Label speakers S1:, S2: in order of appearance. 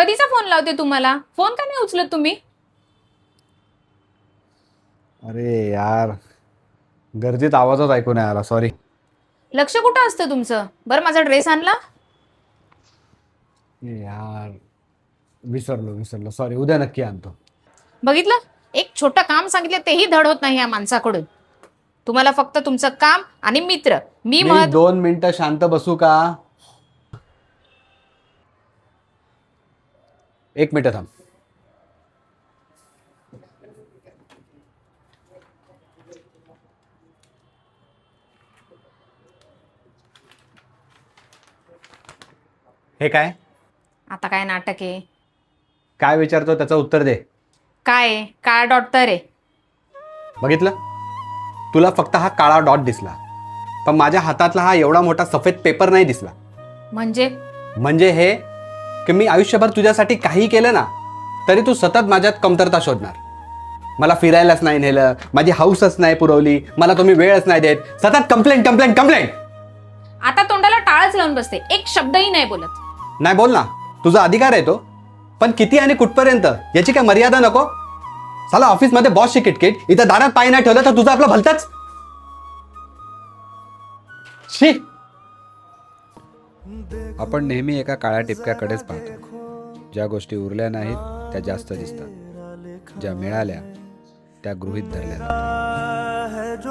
S1: कधीचा phone लावते तुम्हाला? Phone का नाही उचलत तुम्ही?
S2: अरे यार, गर्दीत आवाजच ऐकू नाही आला, सॉरी.
S1: लक्ष कुठं असतं तुमचं? बरं माझा ड्रेस आणला?
S2: यार, विसरलो विसरलो, सॉरी. उद्या नक्की आणतो.
S1: बघितलं, एक छोटं काम सांगितलं तेही धड होत नाही या माणसाकडून. तुम्हाला फक्त तुमचं काम आणि मित्र मी
S2: मी 2 मिनिटं शांत बसू का? 1 मिनिट थांब. हे काय?
S1: आता काय नाटक आहे?
S2: काय विचारतो त्याचं उत्तर दे.
S1: काय आहे? काळा डॉट तर आहे.
S2: बघितलं, तुला फक्त हा काळा डॉट दिसला, पण माझ्या हातातला हा एवढा मोठा सफेद पेपर नाही दिसला.
S1: म्हणजे
S2: हे की मी आयुष्यभर तुझ्यासाठी काही केलं ना, तरी तू सतत माझ्यात कमतरता शोधणार. मला फिरायलाच नाही नेलं, माझी हाऊसच नाही पुरवली, मला तुम्ही वेळच नाही देत, सतत कंप्लेंट कंप्लेंट कंप्लेंट.
S1: आता तोंडाला टाळच लावून बसते, एक शब्दही नाही बोलत.
S2: नाही बोल ना, तुझा अधिकार आहे तो, पण किती आणि कुठपर्यंत याची काय मर्यादा नको? साला ऑफिसमध्ये बॉसची किटकिट, इथं दारात पाय नाही ठेवलं तर तुझं आपलं भलतंच. शी.
S3: आपण नेहमी एका काळ्या टिपक्याकडेच पाहतो. ज्या गोष्टी उरल्या नाहीत त्या जास्त दिसतात, ज्या मिळाल्या त्या गृहीत धरल्या जातात.